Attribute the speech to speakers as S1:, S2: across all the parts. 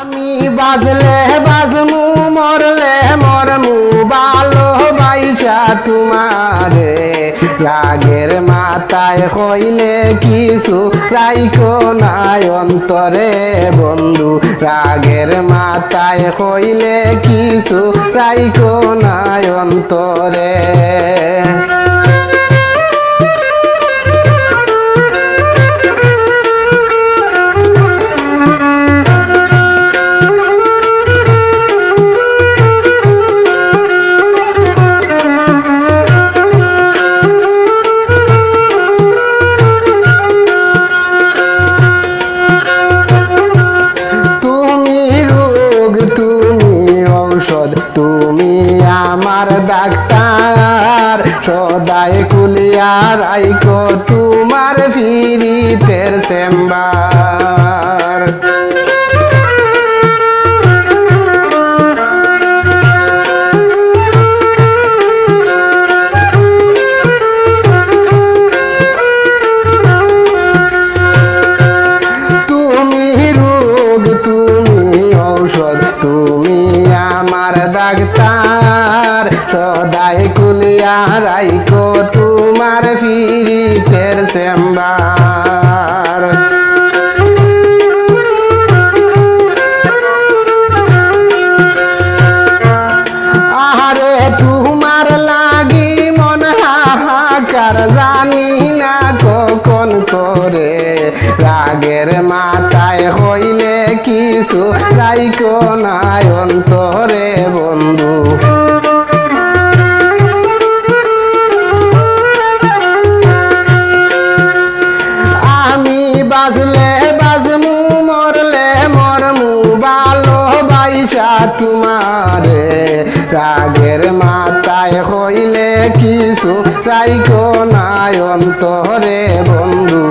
S1: আমি বাজলে বাজমু মরলে মরমু ভালোবাসা তোমারে রাগের মাথায় হইলে কিছু রাইখো নাই অন্তরে বন্ধু রাগের মাথায় হইলে কিছু রাইখো নাই অন্তরে তুমি আমার ডাক্তার সদাই কুলিয়া রাইখো তোমার ফিরিতের চেম্বার তুমি রোগ তুমি ঔষধ তুমি আমার ডাক্তার সদাই কুলিয়া রাইখো তোমার ফিরিতের চেম্বার আরে তোমার লাগি মন হাহাকার জানি না কখন করে রাগের মাথায় হইলে কিছু রাইখো নাই অন্তরে বন্ধু আমি বাজলে বাজমু মরলে মরমু ভালোবাসা তোমারে রাগের মাথায় হইলে কিছু রাইখো নাই অন্তরে বন্ধু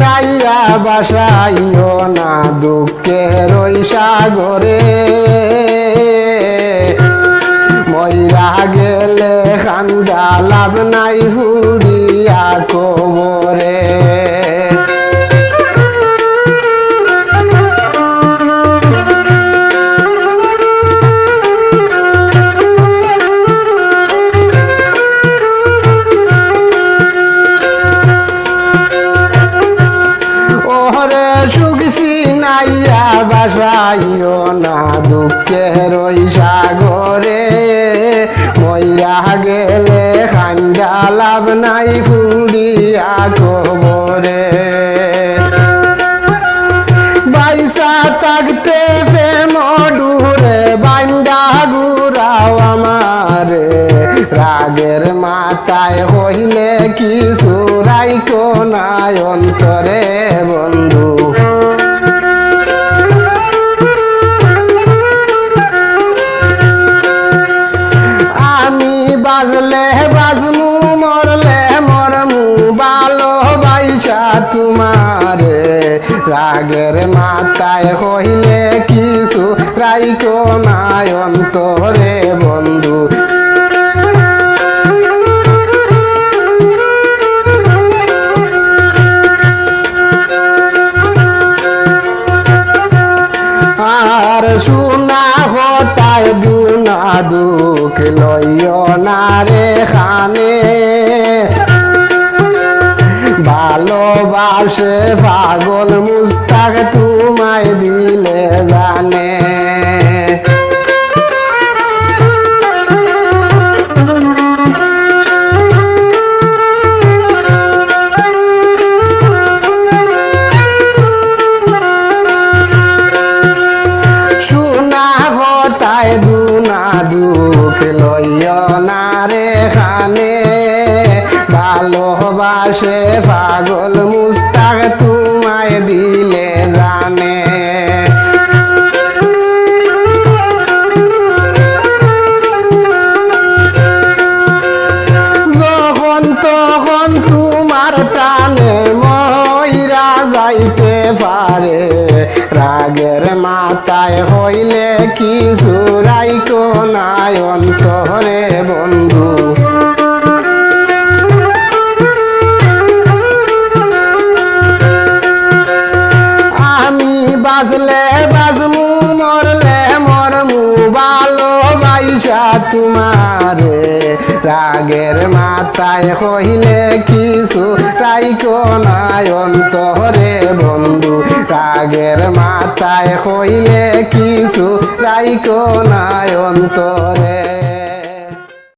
S1: নাইয়া বাসাইও না দুঃখের ওই সাগরে মইরা গেলে খান্দা লাভ নাই ফুরিয়া কবরে নাইয়া বাসাইও না দুঃখের ওই সাগরে মইরা গেলে খান্দা লাভ নাই ফুলিয়া কবরে বাইসা থাকতে প্রেম ডুরে বান্দা গুরাও আমারে রাগের মাথায় হইলে কিছু রাইখো নাই অন্তরে বন্ধু বাজলে বাজমু মরলে মরমু ভালোবাসা তোমারে রাগের মাথায় হইলে কিছু রাইখো নাই অন্তরে বন্ধু আর শোনা হতায় দুনা দুঃখ লইও না রে খানে ভালোবাসে পাগল মুস্তাক তোমায় দিলে জানে দুঃখ লইও না রে খানে ভালোবাসে পাগল মুস্তাক তোমায় দিলে জানে যখন তখন তোমার টানে মইরা যাইতে পারে রাগের মাথায় হইলে কিছু রাইখো নাই অন্তরে বন্ধু বাজলে বাজমু মরলে মরমু ভালোবাইসা তোমারে রাগের মাথায় কহিলে কিছু রাইকো নাই অন্তরে বন্ধু রাগের মাথায় কইলে কিছু রাইকো নাই অন্তরে